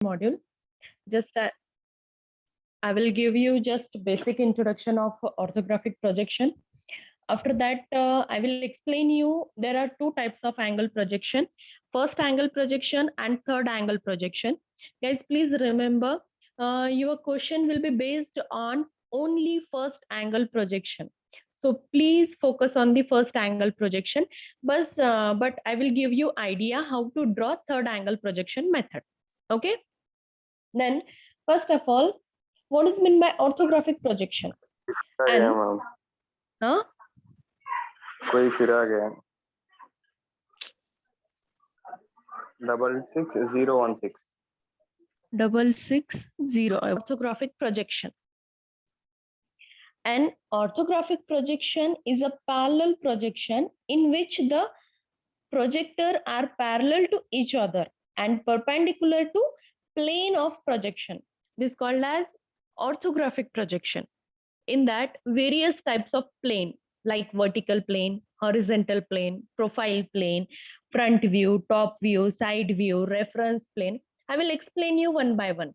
module. Just I will give you just basic introduction of orthographic projection. After that, I will explain you there are two types of angle projection: first angle projection and third angle projection. Guys, please remember your question will be based on only first angle projection. So please focus on the first angle projection, but I will give you idea how to draw third angle projection method. Okay. Then, first of all, what is meant by orthographic projection? And huh? कोई फिर आ गया 66016 660 orthographic projection. An orthographic projection is a parallel projection in which the projector are parallel to each other and perpendicular to plane of projection. This is called as orthographic projection. In that, various types of plane like vertical plane, horizontal plane, profile plane, front view, top view, side view, reference plane. I will explain you one by one.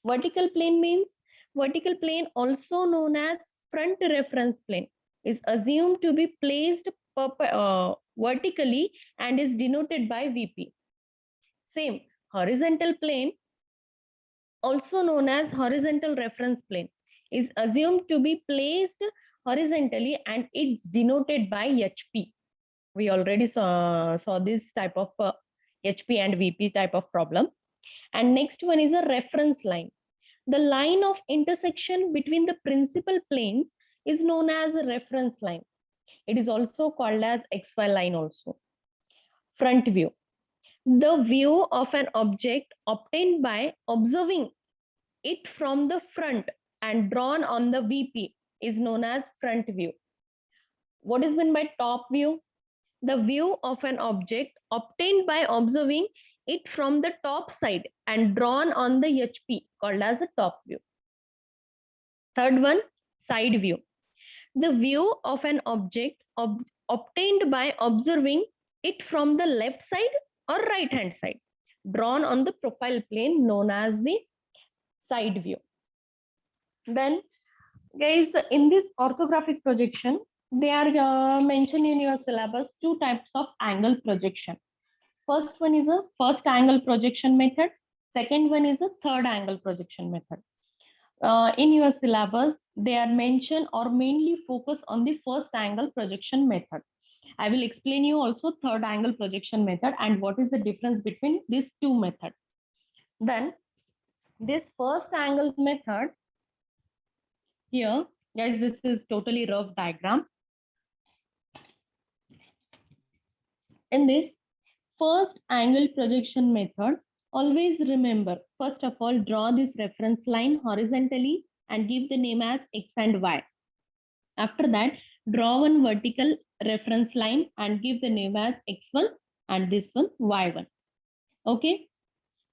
Vertical plane means, vertical plane also known as front reference plane is assumed to be placed vertically and is denoted by VP. Same, horizontal plane also known as horizontal reference plane is assumed to be placed horizontally and it's denoted by HP. We already saw this type of HP and VP type of problem. And next one is a reference line. The line of intersection between the principal planes is known as a reference line. It is also called as XY line also. Front view. The view of an object obtained by observing it from the front and drawn on the VP is known as front view. What is meant by top view? The view of an object obtained by observing it from the top side and drawn on the HP called as a top view. Third one, side view. The view of an object obtained by observing it from the left side or right hand side, drawn on the profile plane known as the side view. Then, guys, in this orthographic projection, they are mentioned in your syllabus two types of angle projection. First one is a first angle projection method. Second one is a third angle projection method. In your syllabus, they are mentioned or mainly focus on the first angle projection method. I will explain you also third angle projection method and what is the difference between these two methods. Then this first angle method here, guys, this is totally rough diagram. In this first angle projection method, always remember, first of all, draw this reference line horizontally and give the name as X and Y. After that, draw one vertical reference line and give the name as X1 and this one Y1. Okay.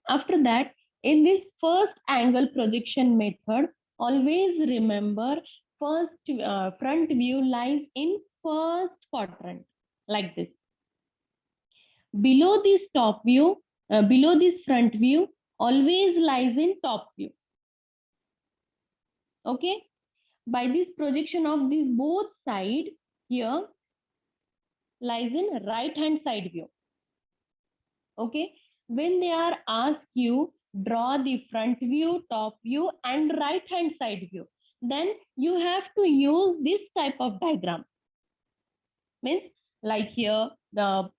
After that, in this first angle projection method, always remember first front view lies in first quadrant like this. Below this top view, below this front view, always lies in top view. Okay. By this projection of these both side here lies in right hand side view. Okay. When they are asked you draw the front view, top view and right hand side view, then you have to use this type of diagram. Means like here the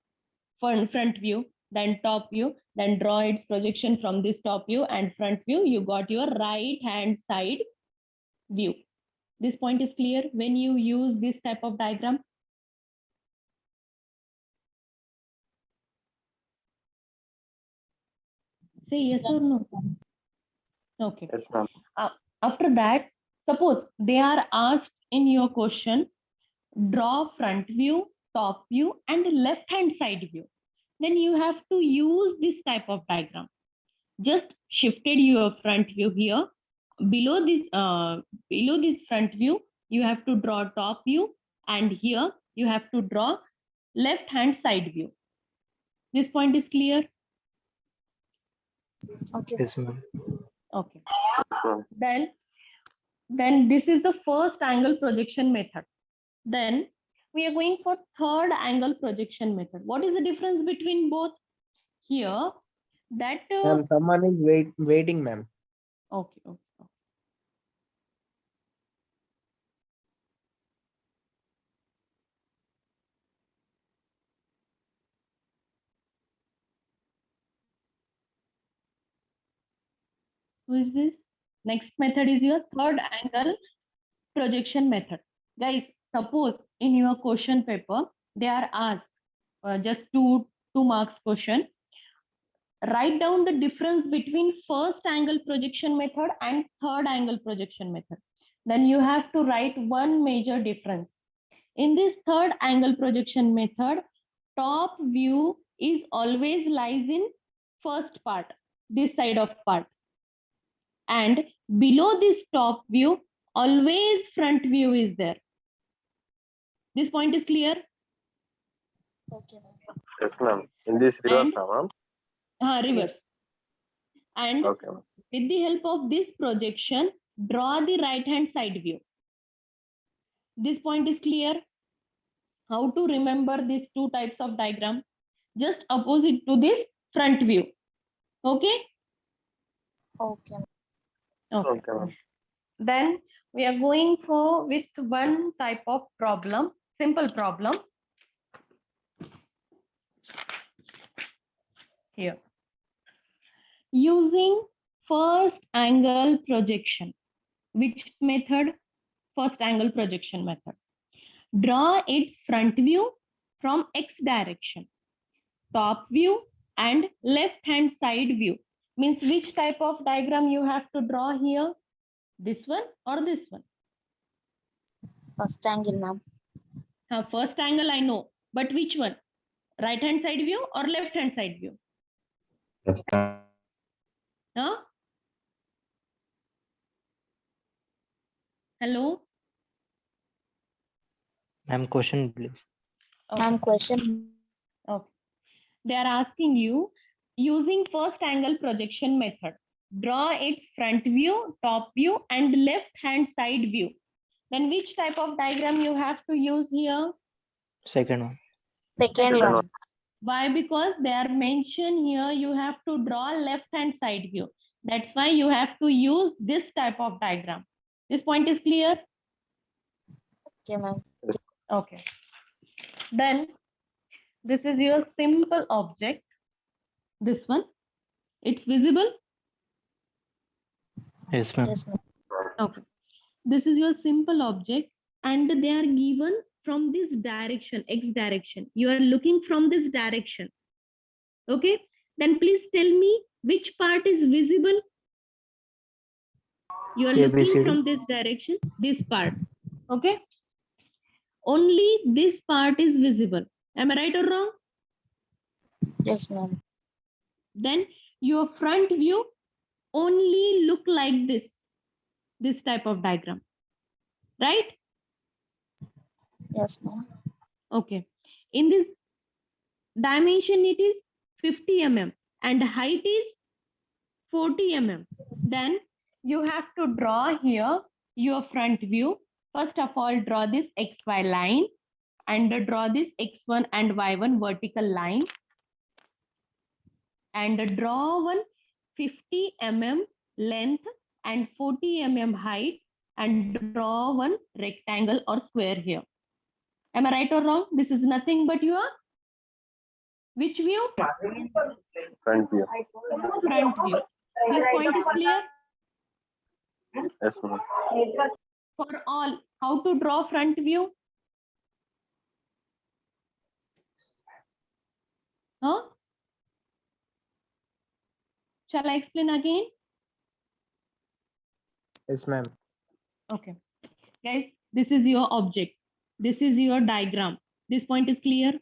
front view, then top view, then draw its projection from this top view and front view, you got your right hand side view. This point is clear when you use this type of diagram. Say yes or no. Okay. yes, After that, suppose they are asked in your question, draw front view, top view and left hand side view. Then you have to use this type of diagram. Just shifted your front view here. Below this front view, you have to draw top view and here you have to draw left hand side view. This point is clear? Okay. Yes, ma'am. Okay. Hmm. Then this is the first angle projection method. Then we are going for third angle projection method. What is the difference between both? Here, that Ma'am, someone is waiting, ma'am. okay, okay, okay. Who is this? Next method is your third angle projection method. Guys, suppose in your question paper, they are asked just two marks question. Write down the difference between first angle projection method and third angle projection method. Then you have to write one major difference. In this third angle projection method, top view is always lies in first part, this side of part. And below this top view, always front view is there. This point is clear? Okay, ma'am. Yes, ma'am. In this reverse, ma'am. Reverse. And Okay, ma'am. with the help of this projection, draw the right hand side view. This point is clear? How to remember these two types of diagram? Just opposite to this front view. Okay? Okay, ma'am. Okay. Okay, ma'am. Then we are going for with one type of problem, simple problem. Here. Using first angle projection. Which method? First angle projection method. Draw its front view from X direction, top view and left hand side view. Means which type of diagram you have to draw here? This one or this one? First angle, ma'am. First angle I know, but which one? Right hand side view or left hand side view? Huh? Hello? Ma'am, question, please. Okay. Ma'am, question. Okay. They are asking you, using first angle projection method, draw its front view, top view and left hand side view. Then which type of diagram you have to use here? Second one. Second one. Why? Because they are mentioned here, you have to draw left hand side view. That's why you have to use this type of diagram. This point is clear? Okay, ma'am. Okay. Then this is your simple object. This one, it's visible. Yes, ma'am. Yes, ma'am. Okay. This is your simple object and they are given from this direction, X direction. You are looking from this direction. Okay. Then please tell me which part is visible. You are looking ABCD. from this direction, this part. Okay. Only this part is visible. Am I right or wrong? Yes, ma'am. Then your front view only look like this type of diagram. Right? Yes, ma'am. Okay. In this dimension, it is 50 mm and height is 40 mm. Then you have to draw here your front view. First of all, draw this XY line and draw this X1 and Y1 vertical line. And draw one 50 mm length and 40 mm height and draw one rectangle or square here. Am I right or wrong? This is nothing but your which view? Front view. Front view. This point is clear? Yes, ma'am. For all, how to draw front view? Huh? Shall I explain again? Yes, ma'am. Okay. Guys, this is your object. This is your diagram. This point is clear?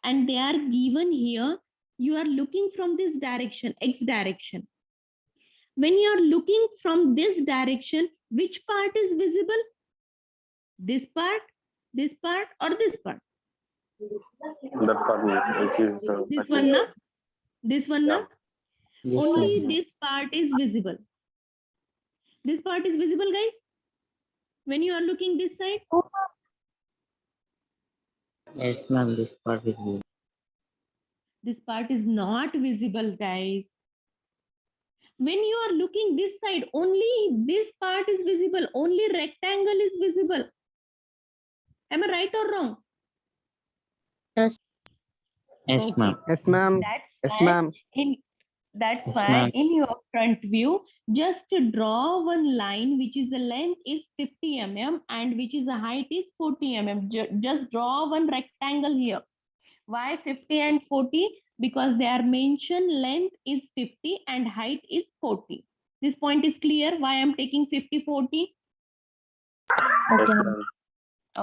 And they are given here. You are looking from this direction, X direction. When you are looking from this direction, which part is visible? This part, or this part? That part, which is This one, na? This one, Yeah. na? Yes, Only ma'am. this part is visible. This part is visible, guys. When you are looking this side, Yes, ma'am. This part is visible. this part is not visible, guys. When you are looking this side, only this part is visible. Only rectangle is visible. Am I right or wrong? Yes, Okay. ma'am. Yes, ma'am. That's Yes, why ma'am. that's Yes, why ma'am. in your front view, just draw one line which is the length is 50 mm and which is the height is 40 mm. Just draw one rectangle here. Why 50 and 40? Because they are mentioned length is 50 and height is 40. This point is clear why I'm taking 50, 40. Yes, Okay, ma'am. ma'am.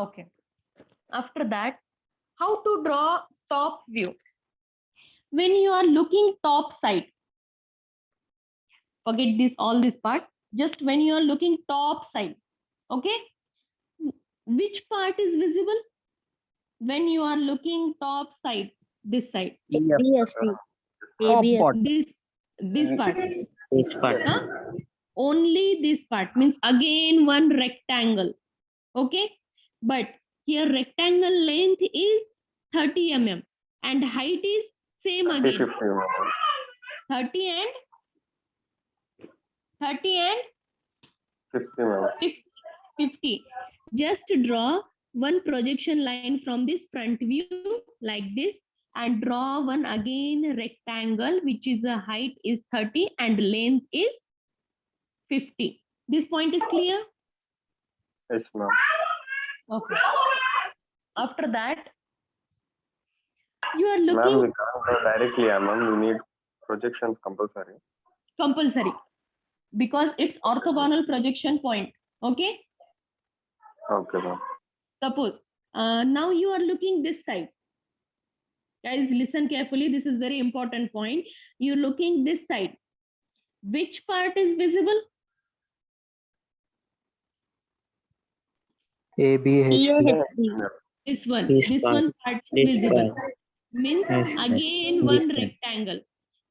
Okay. After that, how to draw top view? When you are looking top side, forget this, all this part. Just when you are looking top side, okay? Which part is visible? When you are looking top side, this side, Yes. BFC. Top ABF. part. this part, This part. huh? Only this part means again one rectangle, okay? But here rectangle length is 30 mm and height is same 50, again, 50, ma'am. 30 and 50, ma'am. 50. Just draw one projection line from this front view like this and draw one again rectangle which is a height is 30 and length is 50. This point is clear? Yes, ma'am. Okay. After that, you are Ma'am, looking we can't go directly, ma'am. We need projections compulsory. compulsory because it's orthogonal projection point. Okay. Okay, ma'am. Suppose now you are looking this side. Guys, listen carefully. This is very important point. You're looking this side. Which part is visible? ABHD. EAHD. This one. This This part. one part is This visible. part. Means Yes, ma'am. again This one one. rectangle,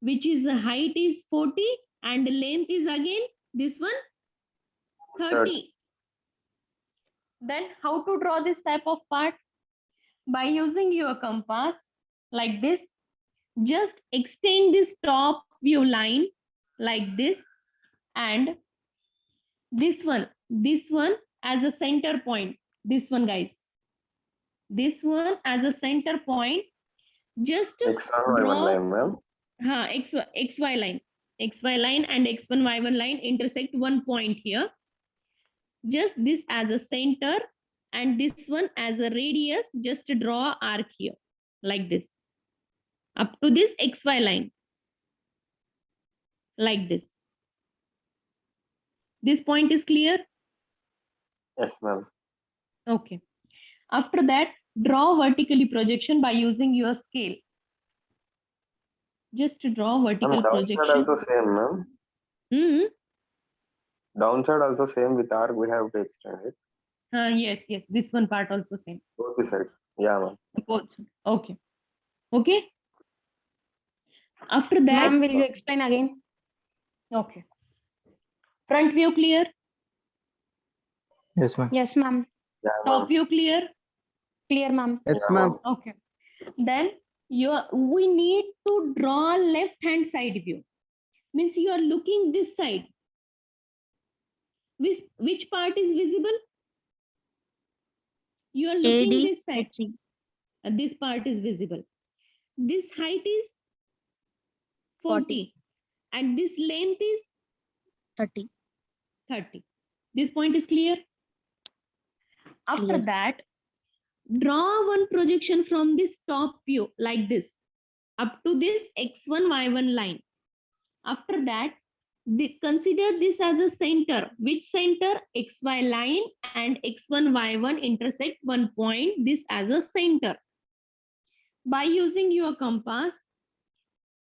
which is the height is 40 and length is again this one 30. Then how to draw this type of part? By using your compass like this, just extend this top view line like this and this one as a center point. This one, guys. This one as a center point. Just X1, Y1 draw line, ma'am. XY line. XY line and X1, Y1 line intersect one point here. Just this as a center and this one as a radius. Just draw arc here like this. Up to this XY line. Like this. This point is clear? Yes, ma'am. Okay. After that, draw vertically projection by using your scale. Just to draw vertical Ma'am, downside projection. also same, ma'am. Hmm. Downside also same with arc. We have to extend it. Yes. This one part also same. Both the sides. Yeah, ma'am. Both. Okay. Okay. After that, Ma'am, will you explain again? okay. Front view clear. Yes, ma'am. Yes, ma'am. Yeah, Top ma'am. view clear. Clear, ma'am. Yes, Yeah, ma'am. Okay. Then we need to draw left hand side view. Means you are looking this side. Which part is visible? You are looking AD. this side. This part is visible. This height is 40 and this length is 30. 30. This point is clear. After Clear. that, draw one projection from this top view like this up to this X1, Y1 line. After that, consider this as a center. Which center? XY line and X1, Y1 intersect one point. This as a center. By using your compass,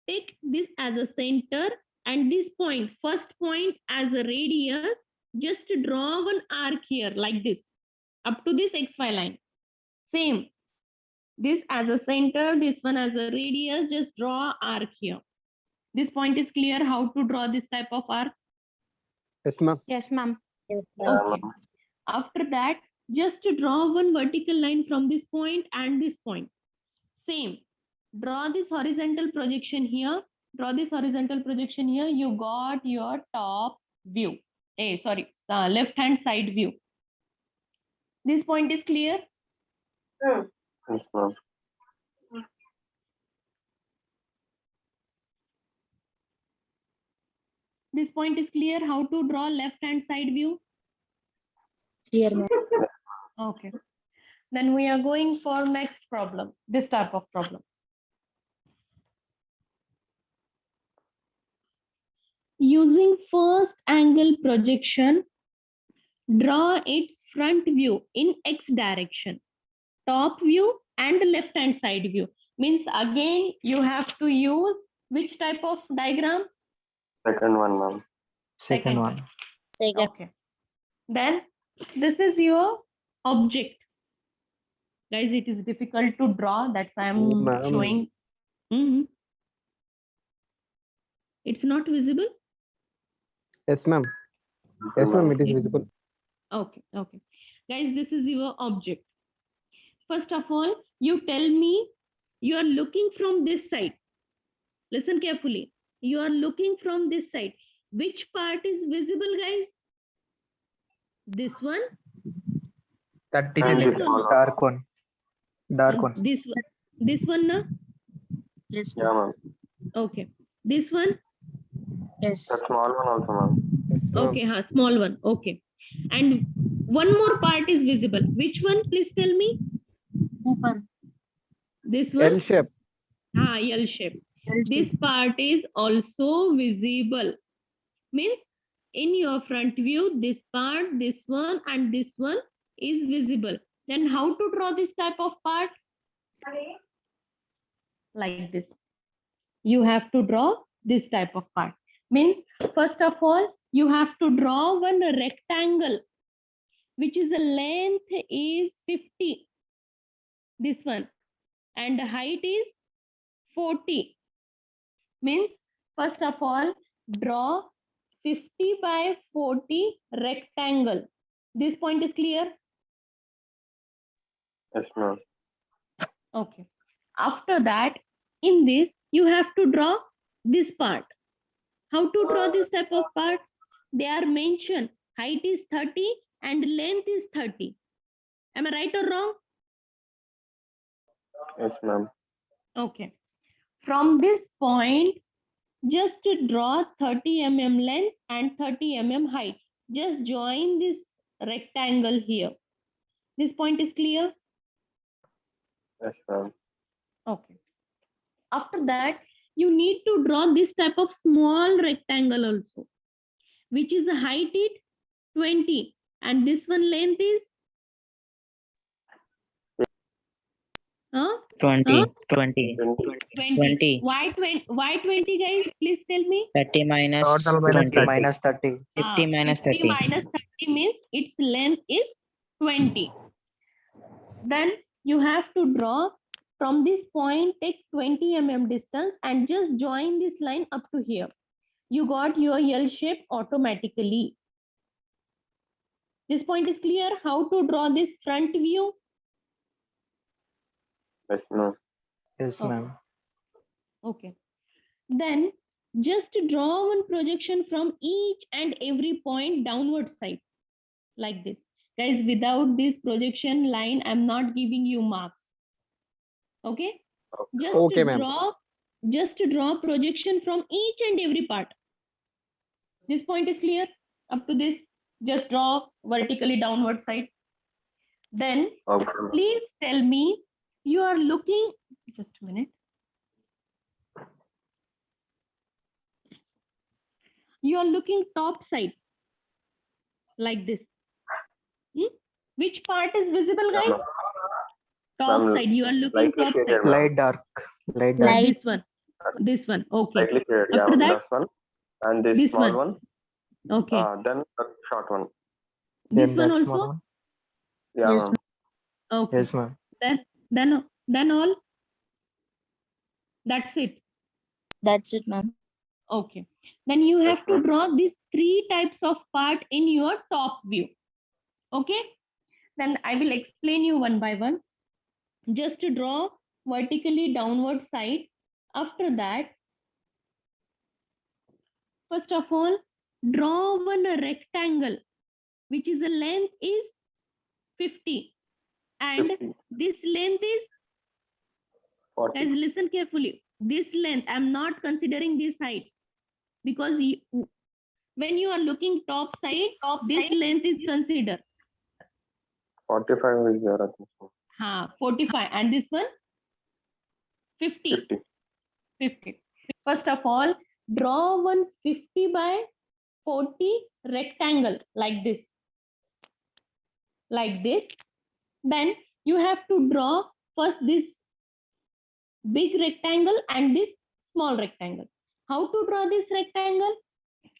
take this as a center and this point, first point as a radius. Just draw one arc here like this up to this XY line. Same. This as a center, this one as a radius. Just draw arc here This point is clear how to draw this type of arc. Yes, ma'am. Yes, ma'am. Yeah, Okay. ma'am. After that, just draw one vertical line from this point and this point. Same. Draw this horizontal projection here. Draw this horizontal projection here. You got your top view. Left hand side view. This point is clear. Yes, ma'am. This point is clear how to draw left hand side view. Clear, ma'am. Okay. Then we are going for next problem. This type of problem. Using first angle projection, draw its front view in X direction, top view and left hand side view. Means again you have to use which type of diagram? Second one, ma'am. Second one. Second. Okay. Then this is your object. Guys, it is difficult to draw. That's why I'm Ma'am. showing. Mhm. It's not visible. Yes, ma'am. Yes, ma'am. It is Okay. visible. Okay, okay. Guys, this is your object. First of all, you tell me you are looking from this side. Listen carefully. You are looking from this side. Which part is visible, guys? This one? That is And this this one. one. dark one. Dark one. This one. This one, na? Yes, Yeah, ma'am. ma'am. Okay. This one? Yes. The small one also, ma'am. Yes, ma'am. Okay, small one. Okay. And one more part is visible. Which one? Please tell me. Upper. This L one? shape. L shape. This part is also visible. Means in your front view, this part, this one and this one is visible. Then how to draw this type of part? Like this. You have to draw this type of part. Means first of all, you have to draw one rectangle, which is a length is 50. This one. And the height is 40. Means first of all, draw 50 by 40 rectangle. This point is clear? Yes, ma'am. Okay. After that, in this, you have to draw this part. How to draw this type of part? They are mentioned. Height is 30 and length is 30. Am I right or wrong? Yes, ma'am. Okay. From this point, just draw 30 mm length and 30 mm height. Just join this rectangle here. This point is clear? Yes, ma'am. Okay. After that, you need to draw this type of small rectangle also, which is a height is 20 and this one length is 20, 20. 20. Why 20? Why 20, guys? Please tell me. 30 minus Total 20. minus 30. 50 minus 50 30. minus 30 means its length is 20. Then you have to draw from this point, take 20 mm distance and just join this line up to here. You got your L shape automatically. This point is clear how to draw this front view. Yes, ma'am. Yes, Okay. ma'am. Okay. Then just draw one projection from each and every point downward side like this. Guys, without this projection line, I'm not giving you marks. Okay? Just Okay, ma'am. draw projection from each and every part. This point is clear? Up to this, just draw vertically downward side. Then Okay, ma'am. please tell me, you are looking, just a minute. You are looking top side like this. Which part is visible, Yeah, guys? ma'am. Top Ma'am, side. You are looking lightly top shaded, side. ma'am. Light dark. Light dark. Light. This one. This one. Okay. Lightly shaded. Yeah, After that? this one. And this, This small one. one. Okay. Then the short one. This Then one that also. small one. Yeah, Yes, ma'am. Okay. Yes, ma'am. Then all. That's it. That's it, ma'am. Okay. Then you have to ma'am. draw these 3 types of part in your top view. Okay. Then I will explain you one by one. Just to draw vertically downward side. After that, first of all, draw one rectangle, which is the length is 50. And 50, this length is, 40. guys, listen carefully. This length, I'm not considering this height. Because when you are looking top side, this length is considered. 45 is there, I think so. 45. And this one? 50. 50. 50. First of all, draw one 50 by 40 rectangle like this. Like this. Then you have to draw first this big rectangle and this small rectangle. How to draw this rectangle?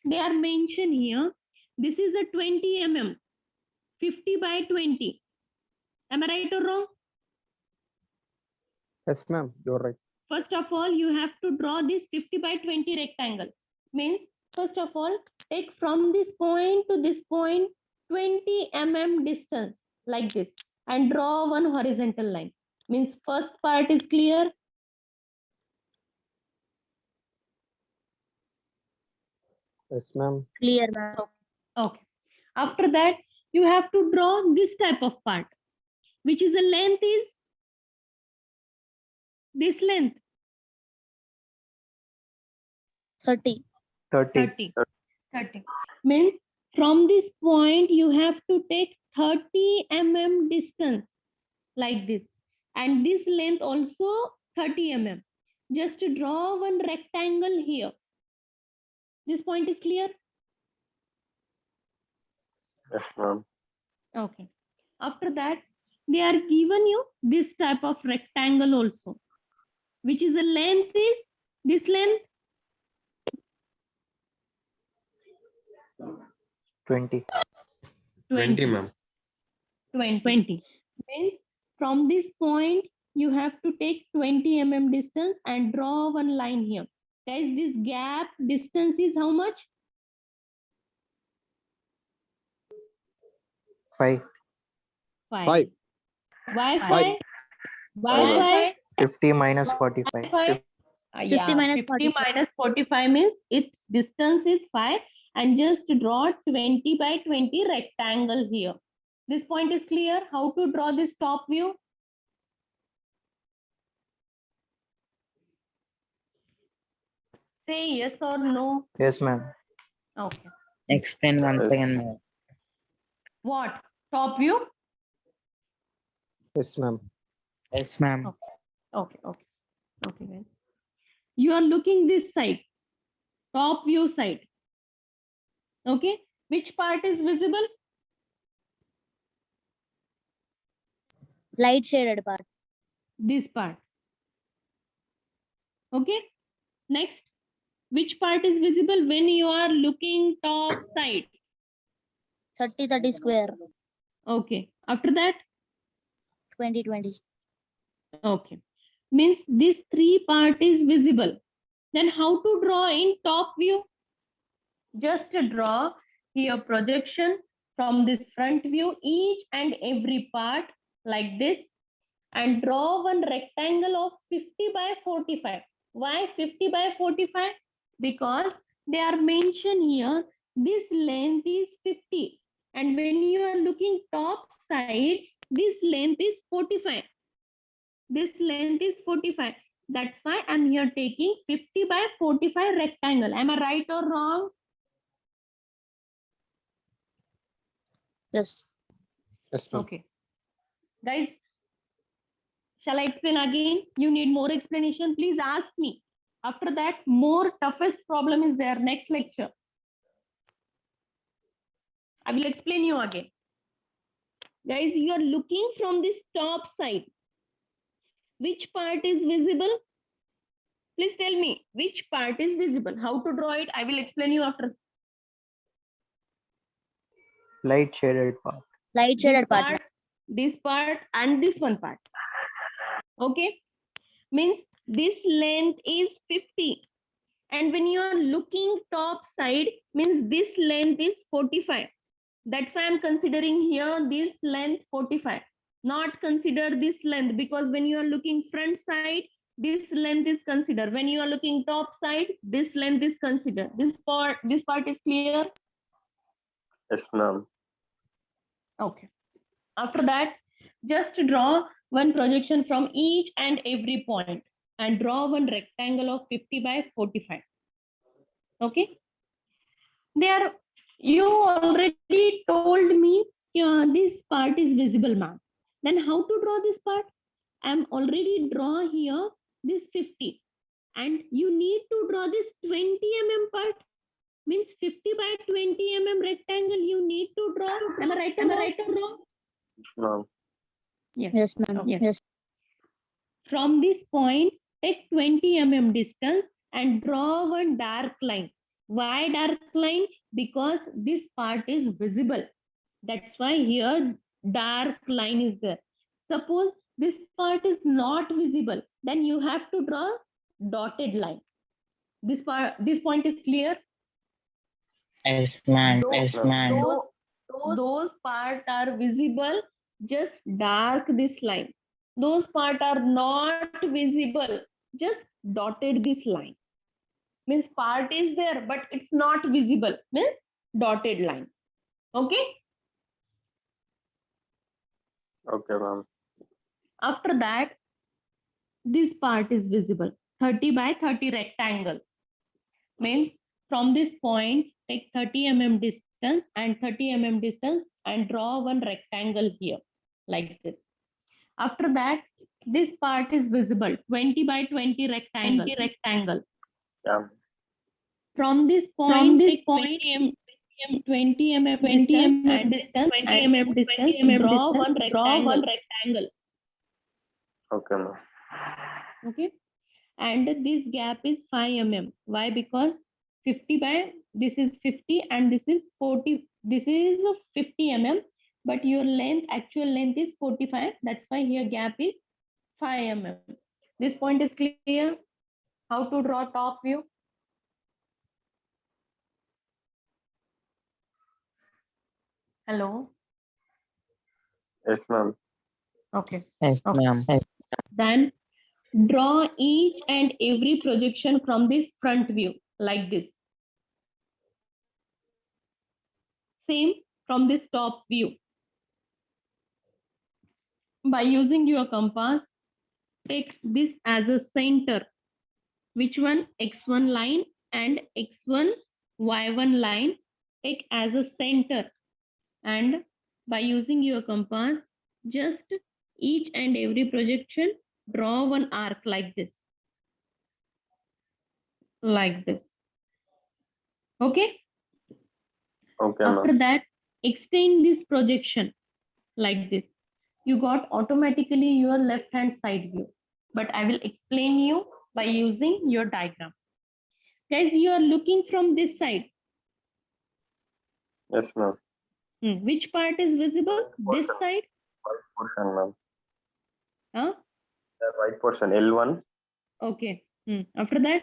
They are mentioned here. This is a 20 mm, 50 by 20. Am I right or wrong? Yes, ma'am. You're right. First of all, you have to draw this 50 by 20 rectangle. Means, first of all, take from this point to this point 20 mm distance like this and draw one horizontal line. Means first part is clear. Yes, ma'am. Clear, ma'am. Okay. After that, you have to draw this type of part, which is the length is this length 30. 30. 30. Means from this point you have to take 30 mm distance like this, and this length also 30 mm. Just to draw one rectangle here. This point is clear? Yes, ma'am. Okay. After that, they are given you this type of rectangle also, which is the length is this length 20. 20, ma'am. 20. Means from this point you have to take 20 mm distance and draw one line here. Guys, this gap distance is how much? 5. 5. 5. Why 5? Five. Why 50 minus 45. 5? 50 minus 50 45. minus 45 means its distance is 5, and just draw 20 by 20 rectangle here. This point is clear. How to draw this top view? Say yes or no. Yes, ma'am. Okay. Explain once Yes. again more. What? Top view? Yes, ma'am. Yes, ma'am. Okay. Okay, guys. You are looking this side, top view side. Okay. Which part is visible? Light shaded part. This part. Okay. Next, which part is visible when you are looking top side? 30 square. Okay. After that, 20. okay. Means this 3 part is visible. Then how to draw in top view? Just draw here projection from this front view, each and every part like this, and draw one rectangle of 50 by 45. Why 50 by 45? Because they are mentioned here, this length is 50. And when you are looking top side, this length is 45. This length is 45. That's why I'm here taking 50 by 45 rectangle. Am I right or wrong? Yes. Yes, ma'am. Okay. Guys, shall I explain again? You need more explanation? Please ask me. After that, more toughest problem is there next lecture. I will explain you again. Guys, you are looking from this top side. Which part is visible? Please tell me which part is visible. How to draw it? I will explain you after. Light shaded part. Light shaded part. This part and this one part. Okay. Means this length is 50. And when you are looking top side, means this length is 45. That's why I'm considering here this length 45. Not consider this length, because when you are looking front side, this length is considered. When you are looking top side, this length is considered. This part is clear. Yes, ma'am. Okay. After that, just draw one projection from each and every point and draw one rectangle of 50 by 45. Okay. There, you already told me this part is visible, ma'am. Then how to draw this part? I'm already draw here this 50, and you need to draw this 20 mm part. Means 50 by 20 mm rectangle you need to draw. Am I right? Am I right or wrong? Ma'am. Yes. Yes, ma'am. Yes. Yes. From this point, take 20 mm distance and draw one dark line. Why dark line? Because this part is visible. That's why here dark line is there. Suppose this part is not visible, then you have to draw dotted line. This point is clear. Yes, ma'am. Yes, ma'am. Those parts are visible, just dark this line. Those parts are not visible, just dotted this line. Means part is there, but it's not visible, means dotted line. Okay. Okay, ma'am. After that, this part is visible. 30 by 30 rectangle. Means from this point, take 30 mm distance and 30 mm distance and draw one rectangle here, like this. After that, this part is visible. 20 by 20 rectangle. Yeah. From this point, take 20 mm distance and draw one rectangle. Okay, ma'am. Okay. And this gap is 5 mm. Why? Because 50 by, this is 50 and this is 40. This is 50 mm, but your length, actual length is 45. That's why here gap is 5 mm. This point is clear. How to draw top view? Hello. Yes, ma'am. Okay. Yes, ma'am. Yes. Then draw each and every projection from this front view, like this. Same from this top view. By using your compass, take this as a center. Which one? X1 line and X1, Y1 line. Take as a center. And by using your compass, just each and every projection, draw one arc like this. Like this. Okay? Okay, After ma'am. that, extend this projection like this. You got automatically your left hand side view. But I will explain you by using your diagram. Guys, you are looking from this side. Yes, ma'am. Which part is visible? This side? White portion, ma'am. Huh? The white portion, L1. Okay. After that?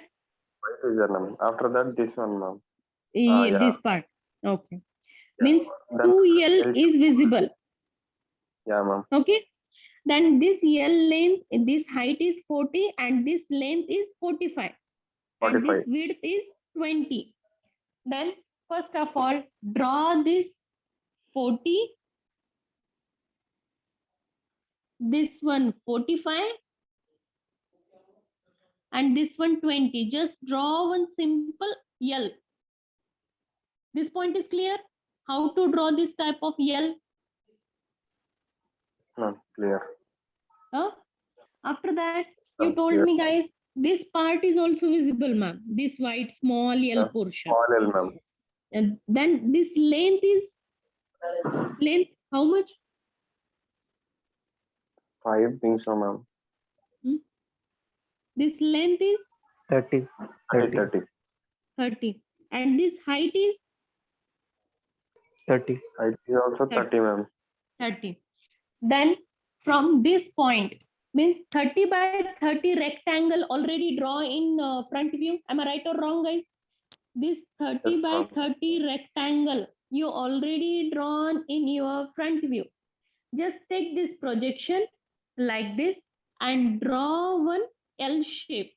White is there, ma'am. After that, this one, ma'am. Yeah. This part. Okay. Means 2L is visible. Yeah, ma'am. Okay. Then this L length, this height is 40 and this length is 45. And this width is 20. Then first of all, draw this 40. This one 45. And this one 20. Just draw one simple L. This point is clear? How to draw this type of L? No, clear. After that, you told Clear. me, guys, this part is also visible, ma'am. This white small L portion. Small L, ma'am. And then this length is how much? 5 things, so, ma'am. This length is 30. 30. And this height is 30. Height is also 30, ma'am. 30. Then from this point, Means 30 by 30 rectangle already draw in front view. Am I right or wrong, guys? This 30 Yes, by ma'am. 30 rectangle you already drawn in your front view. Just take this projection like this and draw one L shape.